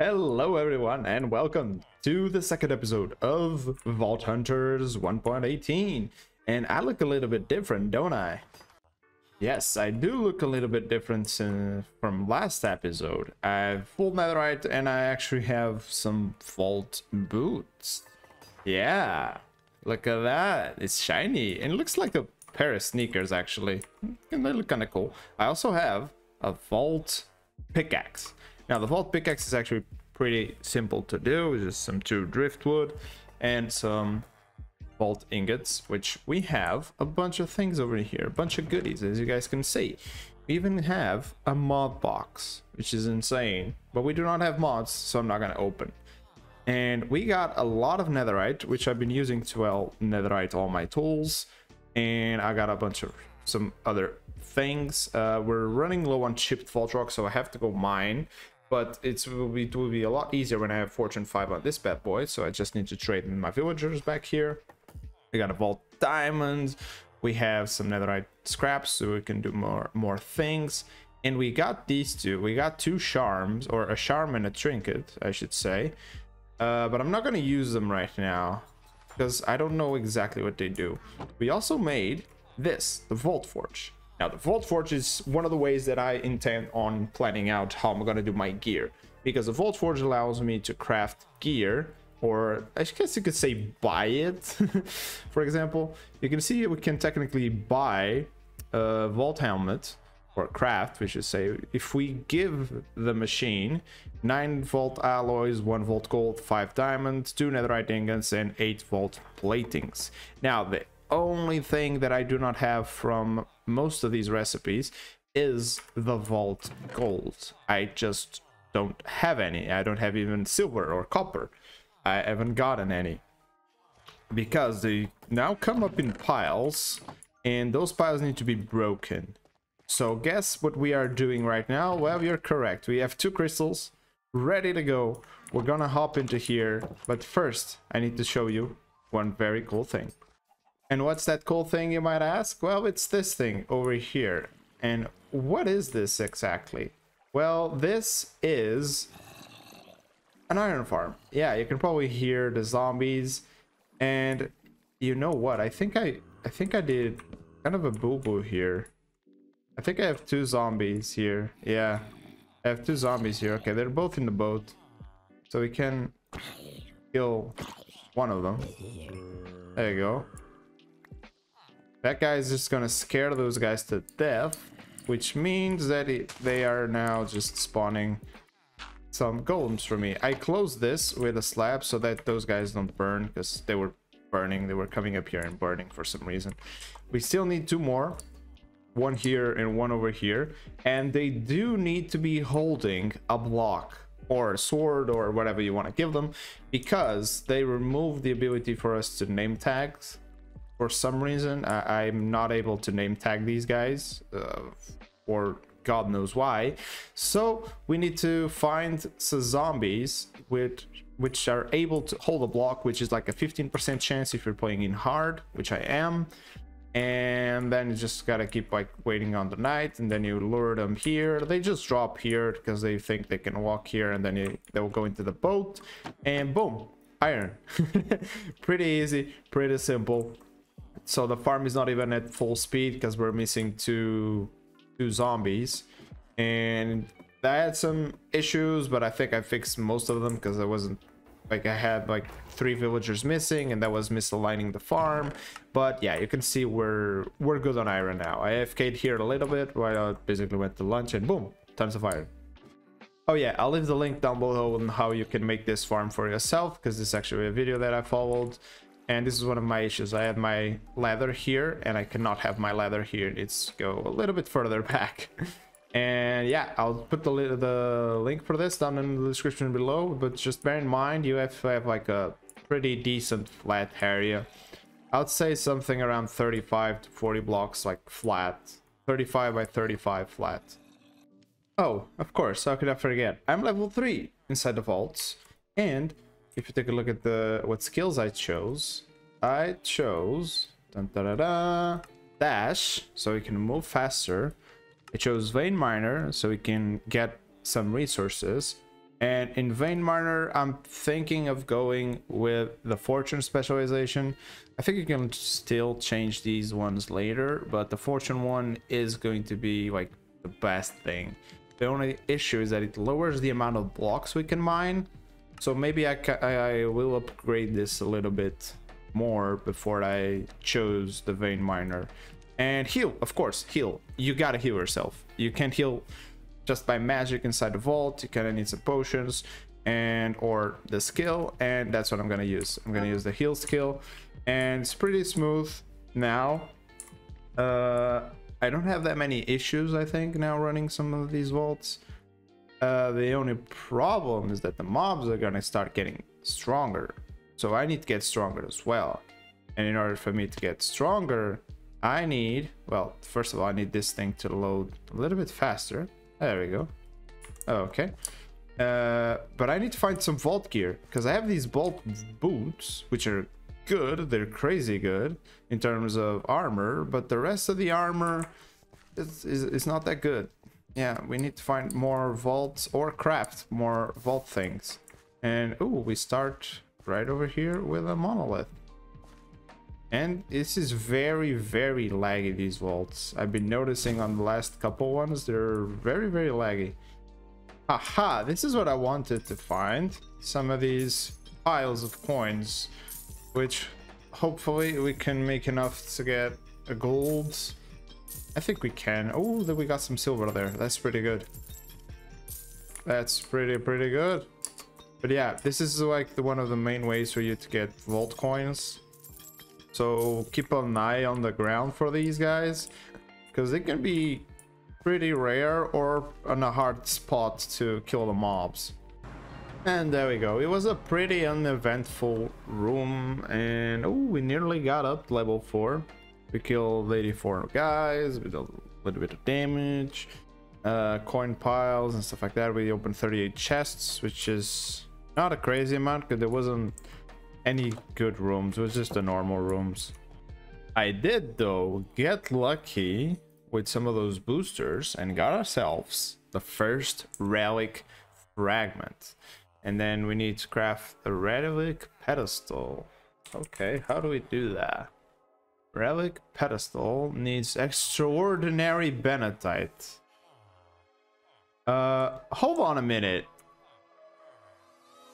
Hello everyone and welcome to the second episode of Vault Hunters 1.18. And I look a little bit different, don't I? Yes, I do look a little bit different from last episode. I have full netherite and I actually have some vault boots. Yeah, look at that. It's shiny and it looks like a pair of sneakers actually. And they look kind of cool. I also have a vault pickaxe. Now the vault pickaxe is actually pretty simple to do. It's just some 2 driftwood and some vault ingots, which we have a bunch of things over here, a bunch of goodies, as you guys can see. We even have a mod box, which is insane, but we do not have mods, so I'm not going to open. And we got a lot of netherite, which I've been using to netherite all my tools, and I got a bunch of some other things. We're running low on chipped vault rock, so I have to go mine, but it will be a lot easier when I have fortune 5 on this bad boy. So I just need to trade in my villagers back here. We got a vault diamond, we have some netherite scraps so we can do more things, and we got these two. We got 2 charms, or a charm and a trinket I should say, but I'm not going to use them right now because I don't know exactly what they do. We also made this, the Vault Forge. Now the Vault Forge is one of the ways that I intend on planning out how I'm gonna do my gear, because the Vault Forge allows me to craft gear, or I guess you could say buy it. For example, you can see we can technically buy a vault helmet, or craft, we should say, if we give the machine 9 vault alloys, 1 vault gold, 5 diamonds, 2 netherite ingots, and 8 vault platings. Now the only thing that I do not have from most of these recipes is the vault gold. I just don't have any. I don't have even silver or copper. I haven't gotten any because they now come up in piles, and those piles need to be broken. So guess what we are doing right now? Well, you're correct. We have 2 crystals ready to go. We're gonna hop into here, but first I need to show you one very cool thing. And what's that cool thing, you might ask? Well, it's this thing over here. And what is this exactly? Well, this is an iron farm. Yeah, you can probably hear the zombies. And you know what? I think I did kind of a boo-boo here. I think I have 2 zombies here. Yeah, I have 2 zombies here. Okay, they're both in the boat, so we can kill one of them. There you go. That guy is just gonna scare those guys to death, which means that they are now just spawning some golems for me. I closed this with a slab so that those guys don't burn, because they were burning. They were coming up here and burning for some reason. We still need 2 more, 1 here and 1 over here, and they do need to be holding a block or a sword or whatever you want to give them, because they remove the ability for us to name tags. For some reason, I'm not able to name tag these guys, or God knows why. So we need to find some zombies which are able to hold a block, which is like a 15% chance if you're playing in hard, which I am. And then you just gotta keep like waiting on the night, and then you lure them here. They just drop here because they think they can walk here, and then they'll go into the boat, and boom, iron. Pretty easy, pretty simple. So the farm is not even at full speed because we're missing two zombies, and I had some issues, but I think I fixed most of them because I wasn't like, I had like 3 villagers missing, and that was misaligning the farm. But yeah, you can see we're good on iron now. I AFK'd here a little bit while I basically went to lunch, and boom, tons of iron. Oh yeah, I'll leave the link down below on how you can make this farm for yourself, because this is actually a video that I followed. And this is one of my issues. I had my ladder here, and I cannot have my ladder here. It needs to go a little bit further back. And yeah, I'll put the link for this down in the description below. But just bear in mind, you have to have like a pretty decent flat area. I'd say something around 35 to 40 blocks, like flat. 35 by 35 flat. Oh, of course, how could I forget? I'm level 3 inside the vaults, and if you take a look at what skills I chose dun, da, da, da, dash, so we can move faster. I chose vein miner, so we can get some resources. And in Vein Miner, I'm thinking of going with the Fortune specialization. I think you can still change these ones later, but the Fortune one is going to be like the best thing. The only issue is that it lowers the amount of blocks we can mine. So maybe I will upgrade this a little bit more before I chose the Vein Miner. And heal, of course, heal. You gotta heal yourself. You can't heal just by magic inside the vault. You kind of need some potions and or the skill, and that's what I'm gonna use. I'm gonna use the heal skill, and it's pretty smooth now. I don't have that many issues, I think, now running some of these vaults. The only problem is that the mobs are gonna start getting stronger, so I need to get stronger as well. And in order for me to get stronger, I need, well, first of all, I need this thing to load a little bit faster. There we go. Okay. But I need to find some vault gear, because I have these vault boots, which are good. They're crazy good in terms of armor, but the rest of the armor is not that good. Yeah, we need to find more vaults or craft more vault things. And oh, we start right over here with a monolith. And this is very, very laggy, these vaults. I've been noticing on the last couple ones, they're very, very laggy. Aha, this is what I wanted to find. Some of these piles of coins, which hopefully we can make enough to get a gold. I think we can. Oh, then we got some silver there. That's pretty good. That's pretty good. But yeah, this is like one of the main ways for you to get vault coins. So keep an eye on the ground for these guys, because they can be pretty rare or on a hard spot to kill the mobs. And there we go. It was a pretty uneventful room, and oh, we nearly got up to level 4. We killed 84 guys with a little bit of damage, coin piles and stuff like that. We opened 38 chests, which is not a crazy amount because there wasn't any good rooms. It was just the normal rooms. I did though get lucky with some of those boosters and got ourselves the first relic fragment, and then we need to craft the relic pedestal. Okay, how do we do that? Relic pedestal needs extraordinary benetite. Hold on a minute.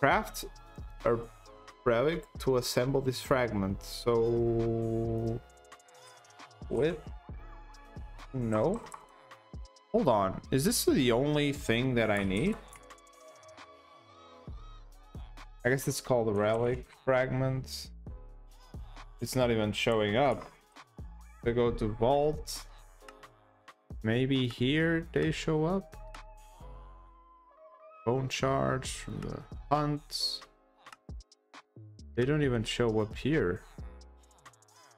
Craft a relic to assemble this fragment. So with no, hold on, is this the only thing that I need? I guess it's called the relic fragment. It's not even showing up. I go to vault, maybe here they show up. Bone shards from the hunt. They don't even show up here.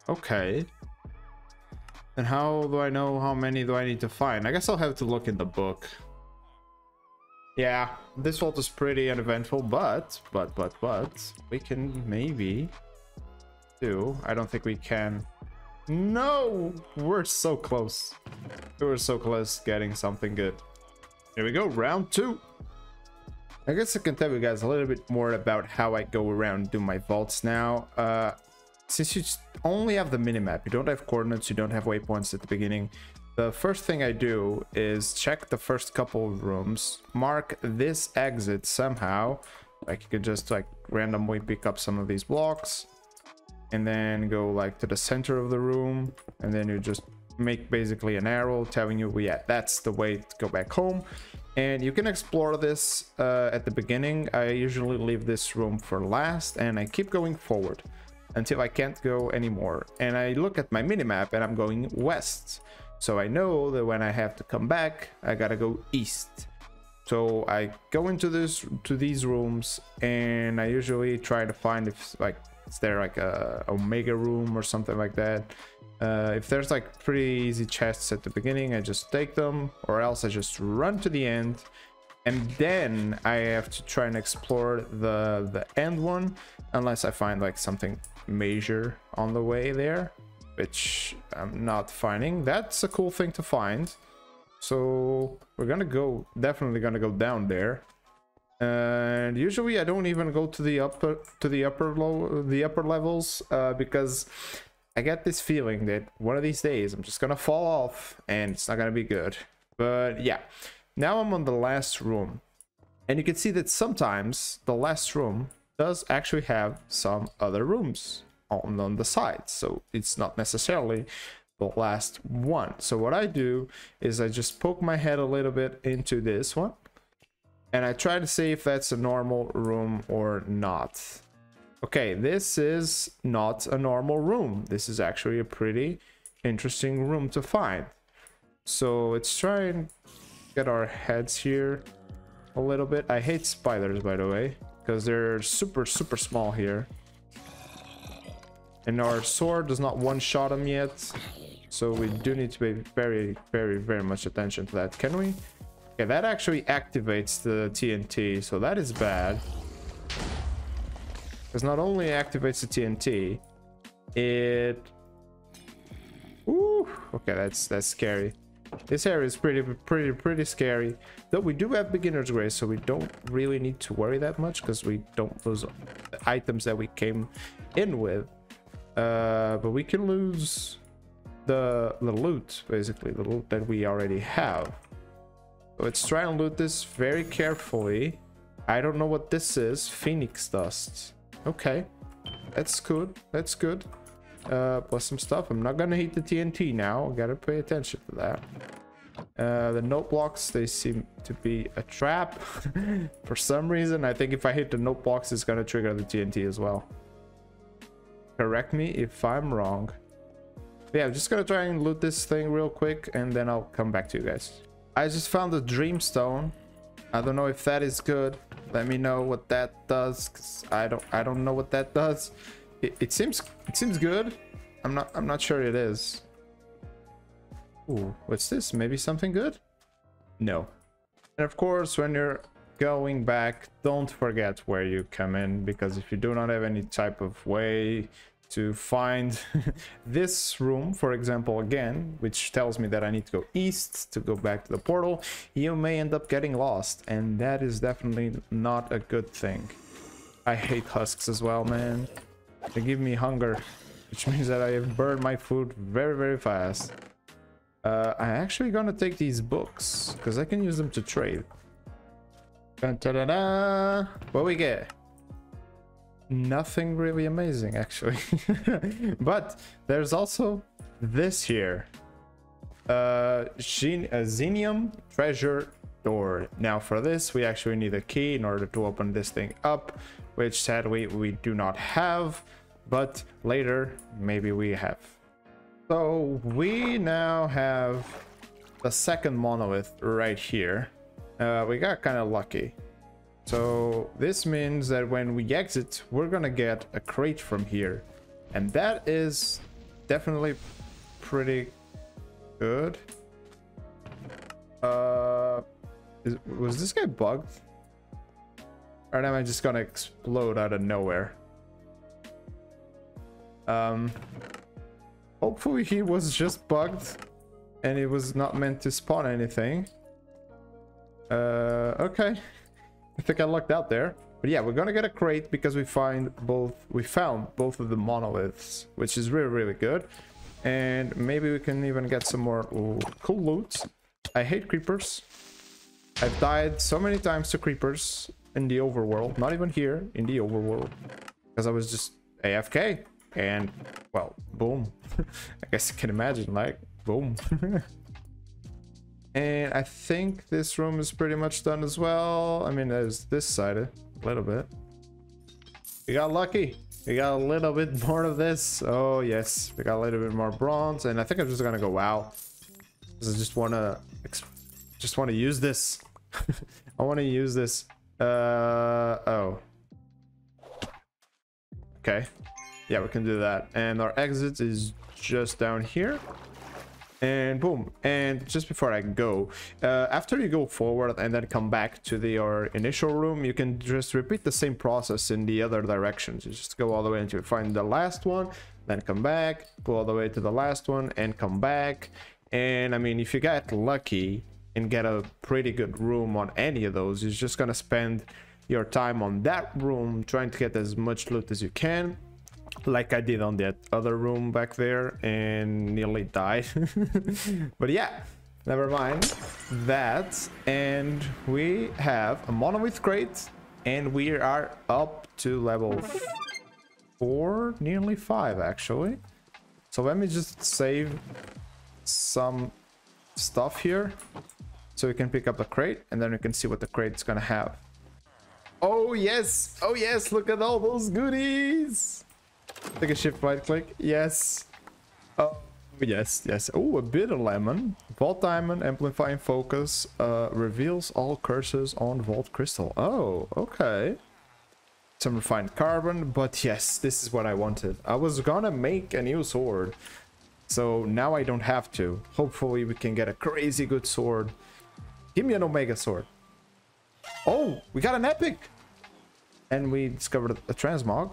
Okay. And how do I know how many do I need to find? I guess I'll have to look in the book. Yeah, this vault is pretty uneventful, but we can maybe do. I don't think we can. No, we're so close. We were so close getting something good. Here we go, round 2. I guess I can tell you guys a little bit more about how I go around and do my vaults now. Since you only have the minimap, you don't have coordinates, you don't have waypoints at the beginning. The first thing I do is check the first couple of rooms, mark this exit somehow. Like you can just like randomly pick up some of these blocks and then go like to the center of the room, and then you just make basically an arrow telling you, yeah, that's the way to go back home. And you can explore this at the beginning. I usually leave this room for last, and I keep going forward until I can't go anymore. And I look at my minimap and I'm going west. So I know that when I have to come back, I gotta go east. So I go into these rooms, and I usually try to find if like is there like a omega room or something like that. If there's like pretty easy chests at the beginning, I just take them, or else I just run to the end, and then I have to try and explore the end one, unless I find like something major on the way there, which I'm not finding. That's a cool thing to find. So we're gonna go, definitely gonna go down there. And usually I don't even go to the upper levels because I get this feeling that one of these days I'm just gonna fall off and it's not gonna be good. But yeah, now I'm on the last room, and you can see that sometimes the last room does actually have some other rooms on the side, so it's not necessarily the last one. So what I do is I just poke my head a little bit into this one, and I try to see if that's a normal room or not. Okay, this is not a normal room. This is actually a pretty interesting room to find. So let's try and get our heads here a little bit. I hate spiders, by the way, because they're super small here. And our sword does not one-shot them yet. So we do need to pay very much attention to that. Can we? Okay, that actually activates the TNT, so that is bad. Because not only activates the TNT, it... Ooh, okay, that's scary. This area is pretty scary. Though we do have beginner's grace, so we don't really need to worry that much, because we don't lose the items that we came in with. But we can lose the loot, basically, the loot that we already have. So let's try and loot this very carefully. I don't know what this is. Phoenix dust. Okay, that's good. That's good. Plus some stuff. I'm not gonna hit the TNT now. Gotta pay attention to that. The note blocks, they seem to be a trap for some reason. I think if I hit the note blocks, it's gonna trigger the TNT as well. Correct me if I'm wrong. But yeah, I'm just gonna try and loot this thing real quick, and then I'll come back to you guys. I just found a dreamstone. I don't know if that is good. Let me know what that does, because I don't know what that does. It seems good. I'm not sure it is. Ooh, what's this? Maybe something good? No. And of course, when you're going back, don't forget where you come in, because if you do not have any type of way to find this room, for example, again, which tells me that I need to go east to go back to the portal, you may end up getting lost, and that is definitely not a good thing. I hate husks as well, man. They give me hunger, which means that I have burned my food very fast. I'm actually gonna take these books because I can use them to trade. Da-da-da-da. What we get? Nothing really amazing, actually. But there's also this here. Xenium treasure door. Now for this, we actually need a key in order to open this thing up, which sadly we do not have, but later maybe we have. So we now have the second monolith right here. We got kind of lucky. So this means that when we exit, we're gonna get a crate from here, and that is definitely pretty good. Was this guy bugged? Or am I just gonna explode out of nowhere? Hopefully he was just bugged and it was not meant to spawn anything. Okay. I think I lucked out there. But yeah, we're gonna get a crate because we found both of the monoliths, which is really good. And maybe we can even get some more cool loot. I hate creepers. I've died so many times to creepers in the overworld, not even here, in the overworld, because I was just AFK, and well, boom. I guess you can imagine, like, boom. And I think this room is pretty much done as well. I mean, there's this side a little bit. We got lucky. We got a little bit more of this. Oh yes, we got a little bit more bronze, and I think I'm just gonna go wow, because I just wanna use this. I want to use this. Oh, okay, yeah, we can do that. And our exit is just down here, and boom. And just before I go, after you go forward and then come back to your initial room, you can just repeat the same process in the other directions. You just go all the way until you find the last one, then come back, go all the way to the last one and come back. And I mean, if you get lucky and get a pretty good room on any of those, you're just gonna spend your time on that room trying to get as much loot as you can, like I did on that other room back there and nearly died. But yeah, never mind that. And we have a monolith crate, and we are up to level 4, nearly 5 actually. So let me just save some stuff here so we can pick up a crate, and then we can see what the crate is gonna have. Oh yes, look at all those goodies. Take a shift right click. Yes. Oh yes. Oh, a bitter lemon, vault diamond, amplifying focus, reveals all curses on vault crystal. Oh, okay. Some refined carbon, but yes, this is what I wanted. I was gonna make a new sword, so now I don't have to. Hopefully we can get a crazy good sword. Give me an omega sword. Oh, we got an epic, and we discovered a transmog.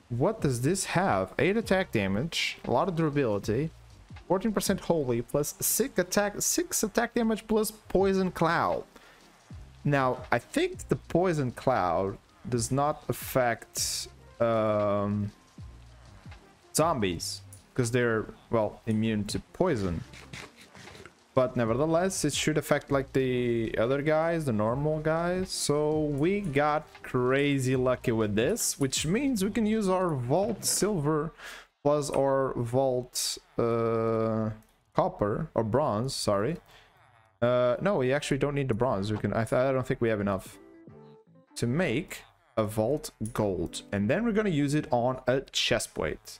What does this have? 8 attack damage, a lot of durability, 14% holy, plus 6 attack damage plus poison cloud. Now I think the poison cloud does not affect zombies because they're, well, immune to poison, but nevertheless it should affect like the other guys, the normal guys. So we got crazy lucky with this, which means we can use our vault silver plus our vault copper or bronze, sorry. No, we actually don't need the bronze. We can, I don't think we have enough to make a vault gold, and then we're going to use it on a chest plate.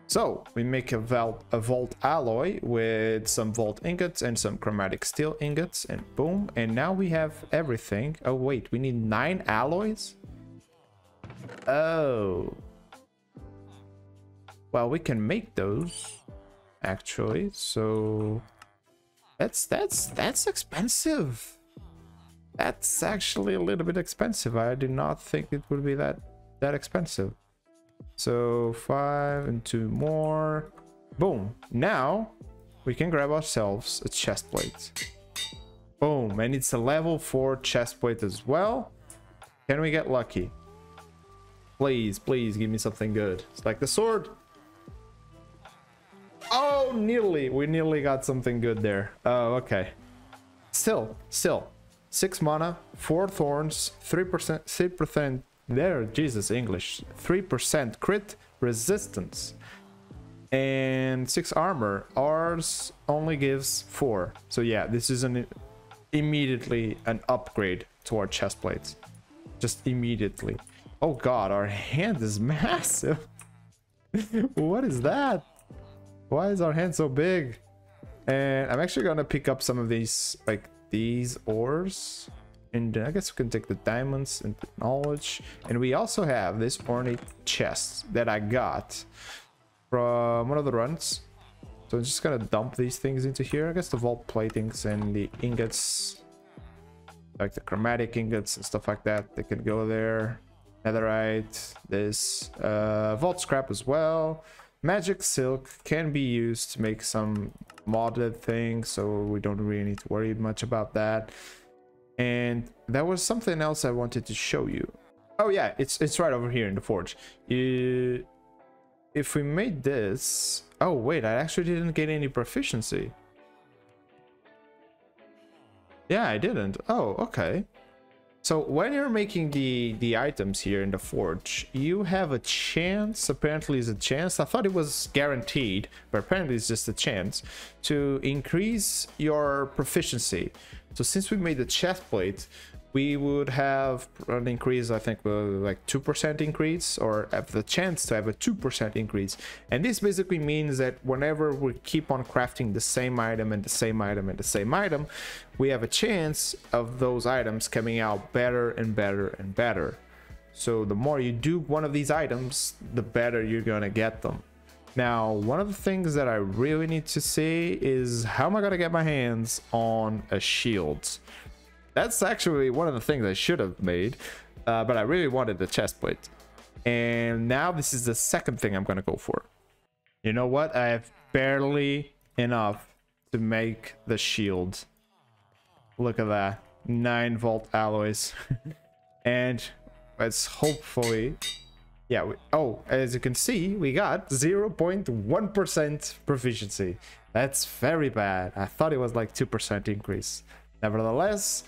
So we make a vault alloy with some vault ingots and some chromatic steel ingots, and boom, and now we have everything. Oh wait, we need 9 alloys. Oh, well, we can make those actually, so that's expensive. That's actually a little bit expensive. I did not think it would be that expensive. So 5 and 2 more. Boom. Now we can grab ourselves a chest plate. Boom. And it's a level 4 chest plate as well. Can we get lucky? Please, please give me something good. It's like the sword. Oh, nearly. We nearly got something good there. Oh, okay. Still. 6 mana, 4 thorns, 3% there, Jesus, English, 3% crit resistance, and 6 armor. Ours only gives 4. So yeah, this is immediately an upgrade to our chest plates. Just immediately. Oh god, our hand is massive. What is that? Why is our hand so big? And I'm actually gonna pick up some of these, like these ores, and I guess we can take the diamonds and knowledge. And we also have this ornate chest that I got from one of the runs, so I'm just gonna dump these things into here. I guess the vault platings and the ingots, like the chromatic ingots and stuff like that, they can go there. Netherite, this vault scrap as well. Magic silk can be used to make some modded things, so we don't really need to worry much about that. And there was something else I wanted to show you. Oh yeah, it's right over here in the forge. If we made this, oh wait, I actually didn't get any proficiency. Yeah, I didn't. Oh, okay. So when you're making the items here in the forge, you have a chance, apparently it's a chance, I thought it was guaranteed, but apparently it's just a chance, to increase your proficiency. So since we made the chest plate, we would have an increase, I think, like 2% increase, or have the chance to have a 2% increase. And this basically means that whenever we keep on crafting the same item and the same item and the same item, we have a chance of those items coming out better and better and better. So the more you do one of these items, the better you're gonna get them. Now, one of the things that I really need to see is how am I gonna get my hands on a shield? That's actually one of the things I should have made, but I really wanted the chest plate. And now this is the second thing I'm gonna go for. You know what? I have barely enough to make the shield. Look at that. 9 vault alloys. And let's hopefully, yeah, oh, as you can see, we got 0.1% proficiency. That's very bad. I thought it was like 2% increase. Nevertheless,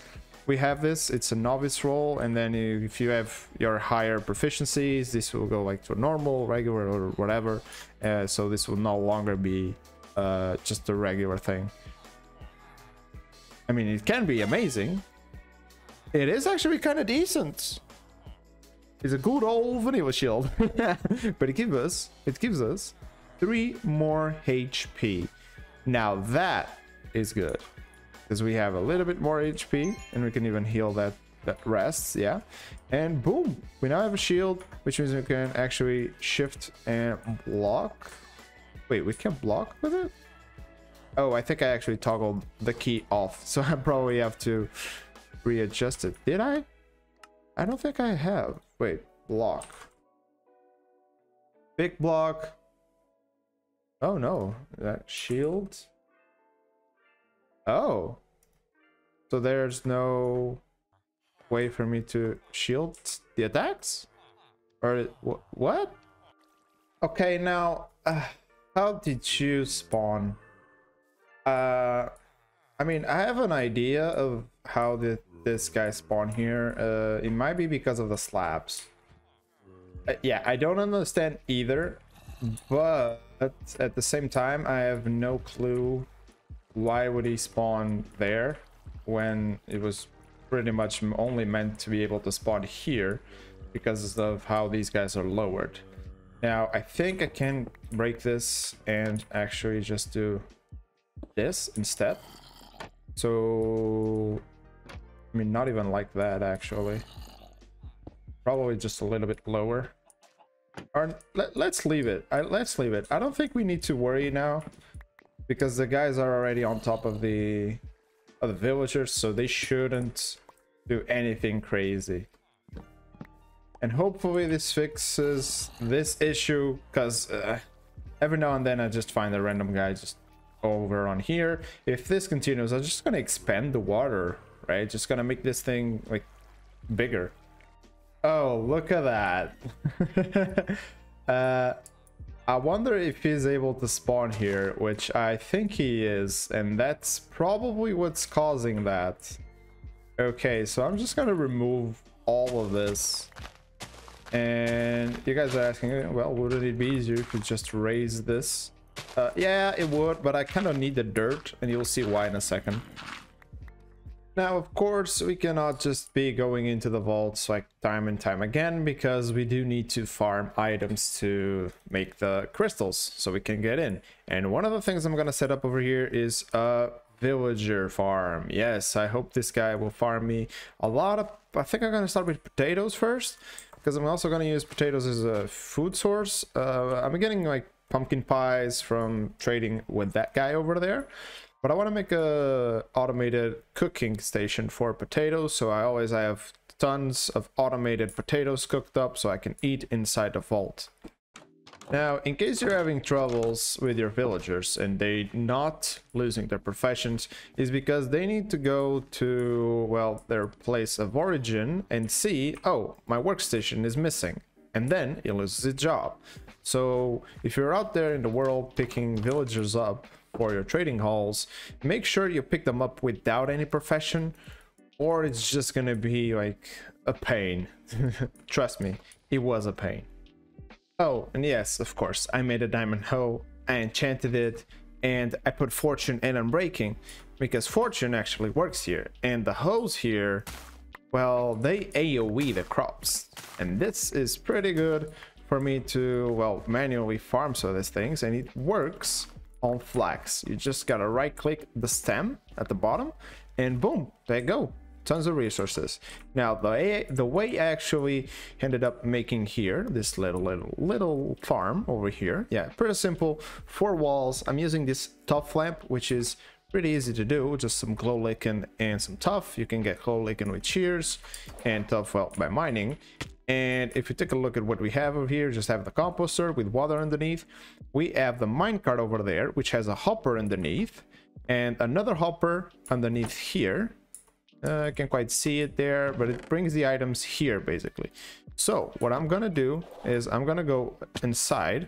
we have this. It's a novice role, and then if you have your higher proficiencies, this will go like to normal, regular, or whatever. So this will no longer be just a regular thing. I mean, it can be amazing. It is actually kind of decent. It's a good old vanilla shield. But it gives us 3 more HP. Now that is good, because we have a little bit more HP, and we can even heal that rests. Yeah, and boom, we now have a shield, which means we can actually shift and block. Wait, we can block with it? Oh, I think I actually toggled the key off, so I probably have to readjust it. Did I? I don't think I have. Wait, block. Big block. Oh no, that shield. Oh, so there's no way for me to shield the attacks? Or what? Okay, now how did you spawn? I mean, I have an idea of how this guy spawned here. It might be because of the slabs. Yeah, I don't understand either, but at the same time, I have no clue why would he spawn there when it was pretty much only meant to be able to spawn here because of how these guys are lowered. Now, I think I can break this and actually just do this instead. So, I mean, not even like that, actually. Probably just a little bit lower. Or let's leave it. Let's leave it. I don't think we need to worry now, because the guys are already on top of the villagers, so they shouldn't do anything crazy. And hopefully this fixes this issue, because every now and then I just find a random guy just over on here. If this continues, I'm just gonna expand the water, right? Just gonna make this thing like bigger. Oh, look at that. I wonder if he's able to spawn here, which I think he is, and that's probably what's causing that. Okay, so I'm just gonna remove all of this. And you guys are asking, well, wouldn't it be easier if you just raise this? Yeah, it would, but I kind of need the dirt, and you'll see why in a second. Now, of course, we cannot just be going into the vaults like time and time again, because we do need to farm items to make the crystals so we can get in. And one of the things I'm gonna set up over here is a villager farm. Yes, I hope this guy will farm me a lot of... I think I'm gonna start with potatoes first, because I'm also gonna use potatoes as a food source. I'm getting like pumpkin pies from trading with that guy over there. But I want to make a automated cooking station for potatoes, so I always have tons of automated potatoes cooked up so I can eat inside the vault. Now, in case you're having troubles with your villagers and they not losing their professions, is because they need to go to, well, their place of origin and see, oh, my workstation is missing, and then it loses its job. So if you're out there in the world picking villagers up for your trading halls, make sure you pick them up without any profession, or it's just gonna be like a pain. Trust me, it was a pain. Oh, and yes, of course, I made a diamond hoe, I enchanted it, and I put fortune and unbreaking, because fortune actually works here, and the hoes here, well, they AoE the crops, and this is pretty good for me to, well, manually farm some of these things, and it works on flax. You just gotta right click the stem at the bottom and boom, there you go, tons of resources. Now the way I actually ended up making here this little farm over here, yeah, pretty simple. 4 walls. I'm using this tough lamp, which is pretty easy to do, just some glow lichen and some tough. You can get glow lichen with shears and tough, well, by mining. And if you take a look at what we have over here, just have the composter with water underneath. We have the minecart over there, which has a hopper underneath, and another hopper underneath here. I can't quite see it there, but it brings the items here basically. So what I'm gonna do is I'm gonna go inside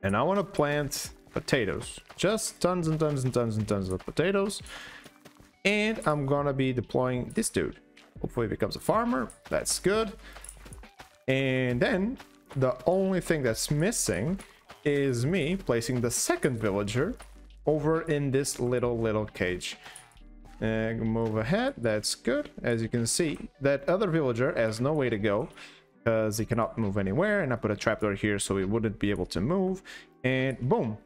and I want to plant potatoes, just tons and tons and tons and tons of potatoes. And I'm gonna be deploying this dude. Hopefully he becomes a farmer. That's good. And then the only thing that's missing is me placing the second villager over in this little cage. And move ahead. That's good. As you can see, that other villager has no way to go because he cannot move anywhere, and I put a trapdoor here so he wouldn't be able to move. And boom.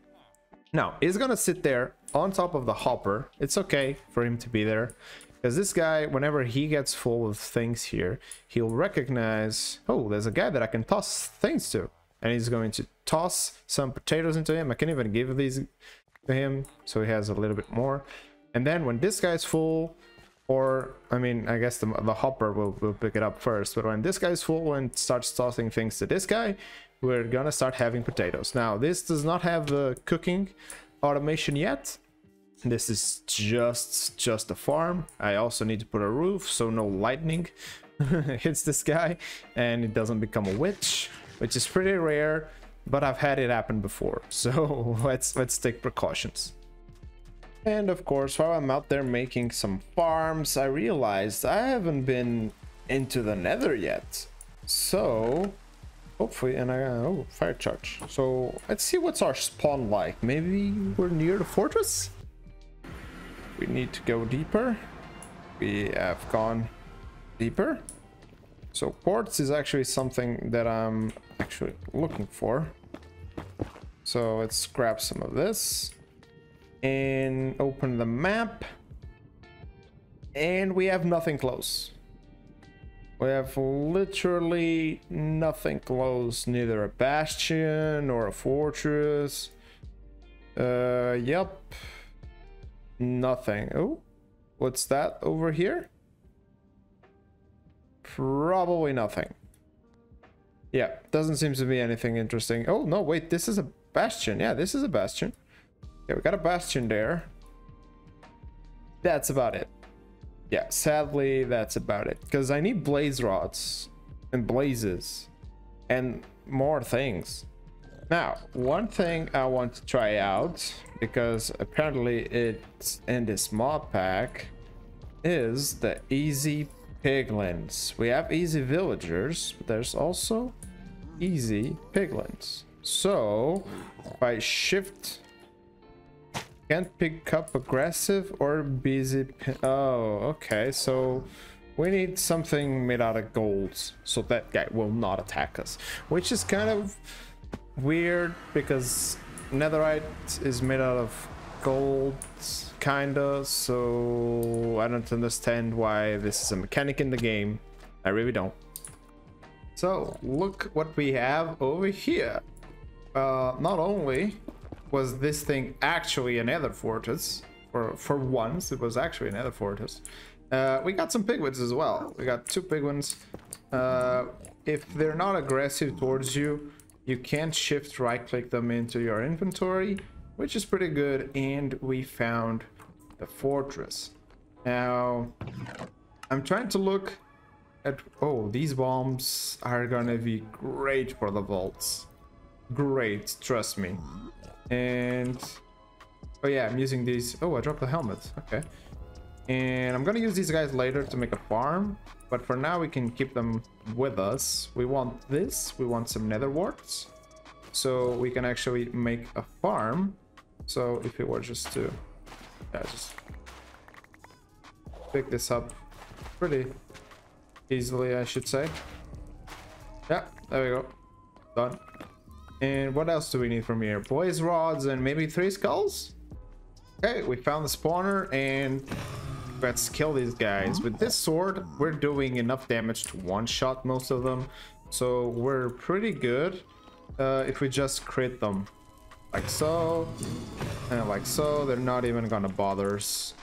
Now he's gonna sit there on top of the hopper. It's okay for him to be there because this guy, whenever he gets full of things here, he'll recognize, oh, there's a guy that I can toss things to, and he's going to toss some potatoes into him. I can even give these to him so he has a little bit more. And then when this guy's full, or I mean, I guess the hopper will pick it up first, but when this guy's full and starts tossing things to this guy, we're gonna start having potatoes. Now this does not have the cooking automation yet. This is just a farm. I also need to put a roof so no lightning hits this guy and it doesn't become a witch, which is pretty rare, but I've had it happen before, so let's take precautions. And of course, while I'm out there making some farms, I realized I haven't been into the nether yet. So hopefully, and oh, fire charge. So let's see what's our spawn like. Maybe we're near the fortress? We need to go deeper. We have gone deeper. So quartz is actually something that I'm actually looking for. So let's grab some of this and open the map. And we have nothing close. We have literally nothing close, neither a bastion or a fortress. Yep. Nothing. Oh, what's that over here? Probably nothing. Yeah, doesn't seem to be anything interesting. Oh, no, wait, this is a bastion. Yeah, this is a bastion. Yeah, we got a bastion there. That's about it. Yeah, sadly, that's about it. Because I need blaze rods and blazes and more things. Now, one thing I want to try out, because apparently it's in this mod pack, is the easy piglins. We have easy villagers, but there's also easy piglins. So, if I shift... Can't pick up aggressive or busy. Oh, okay. So we need something made out of gold so that guy will not attack us, which is kind of weird because netherite is made out of gold, kinda. So I don't understand why this is a mechanic in the game. I really don't. So look what we have over here. Not only was this thing actually a nether fortress, or for once it was actually a nether fortress, we got some penguins as well. We got 2 penguins. If they're not aggressive towards you, you can shift right click them into your inventory, which is pretty good. And we found the fortress. Now I'm trying to look at, oh, these bombs are gonna be great for the vaults. Great, trust me. And oh yeah, I'm using these. Oh, I dropped the helmet. Okay. And I'm gonna use these guys later to make a farm, but for now we can keep them with us. We want this. We want some nether warts, so we can actually make a farm. So if it were just to just pick this up pretty easily, I should say. Yeah, there we go. Done. And what else do we need from here? Blaze rods and maybe 3 skulls? Okay, we found the spawner and let's kill these guys. With this sword, we're doing enough damage to one-shot most of them. So we're pretty good if we just crit them. Like so. And like so. They're not even gonna bother us.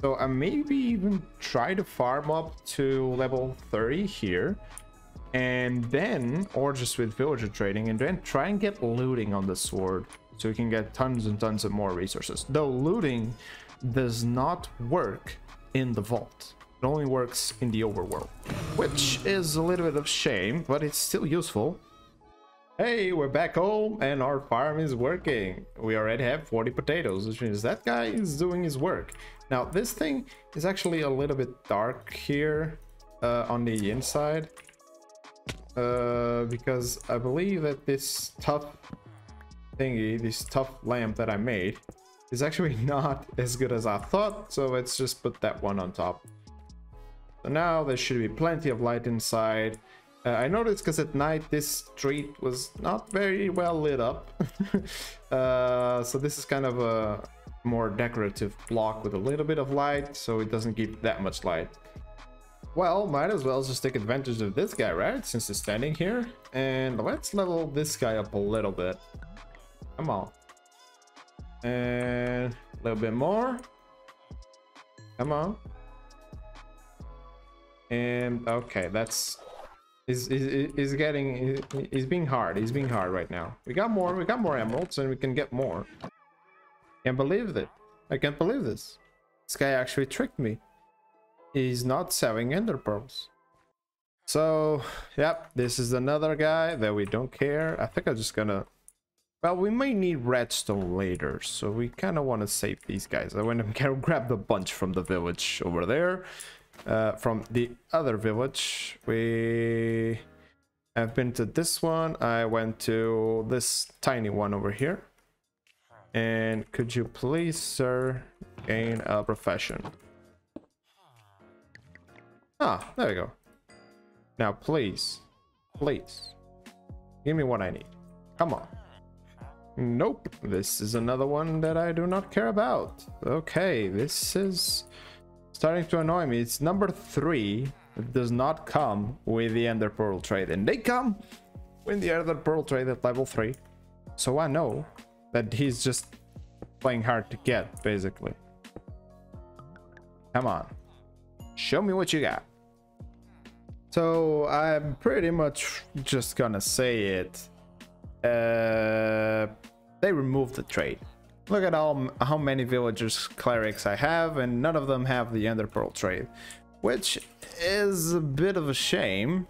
So I maybe even try to farm up to level 30 here. And then, or just with villager trading, and then try and get looting on the sword so we can get tons and tons of more resources. Though looting does not work in the vault. It only works in the overworld, which is a little bit of shame, but it's still useful. Hey, we're back home and our farm is working. We already have 40 potatoes, which means that guy is doing his work. Now, this thing is actually a little bit dark here on the inside. Because I believe that this tough thingy, this tough lamp that I made, is actually not as good as I thought. So let's just put that one on top. So now there should be plenty of light inside. I noticed because at night this street was not very well lit up. So this is kind of a more decorative block with a little bit of light, so it doesn't give that much light. Well, might as well just take advantage of this guy, right? Since he's standing here. And let's level this guy up a little bit. Come on. And a little bit more. Come on. And okay, that's... He's being hard. He's being hard right now. We got more emeralds and we can get more. Can't believe it. I can't believe this. This guy actually tricked me. He's not selling ender pearls. So, yep, this is another guy that we don't care. I think I'm just gonna... Well, we may need redstone later, so we kind of want to save these guys. I went and grabbed a bunch from the village over there. From the other village, we have been to this one. I went to this tiny one over here. And could you please, sir, gain a profession? Ah, there we go. Now, please, give me what I need. Come on. Nope, this is another one that I do not care about. Okay, this is starting to annoy me. It's number 3. It does not come with the Ender Pearl trade, and they come with the Ender Pearl trade at level 3. So I know that he's just playing hard to get, basically. Come on, show me what you got. So I'm pretty much just gonna say it. They removed the trade. Look at how many villagers clerics I have, and none of them have the Ender Pearl trade, which is a bit of a shame.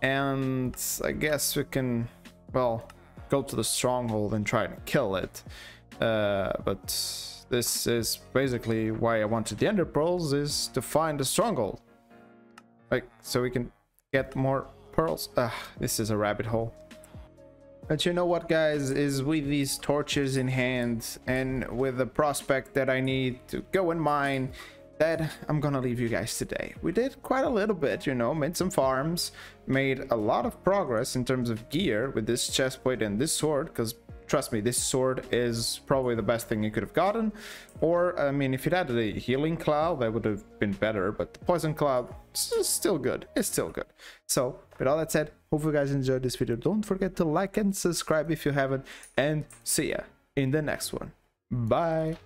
And I guess we can, well, go to the stronghold and try to kill it. But this is basically why I wanted the Ender Pearls, is to find the stronghold. Like, so we can get more pearls. This is a rabbit hole. But you know what, guys, is with these torches in hand and with the prospect that I need to go and mine, that I'm gonna leave you guys today. We did quite a little bit, you know, made some farms, made a lot of progress in terms of gear with this chestplate and this sword, because trust me, this sword is probably the best thing you could have gotten. Or, I mean, if it had a healing cloud, that would have been better, but the poison cloud is still good. It's still good. So, with all that said, hope you guys enjoyed this video. Don't forget to like and subscribe if you haven't, and see ya in the next one. Bye.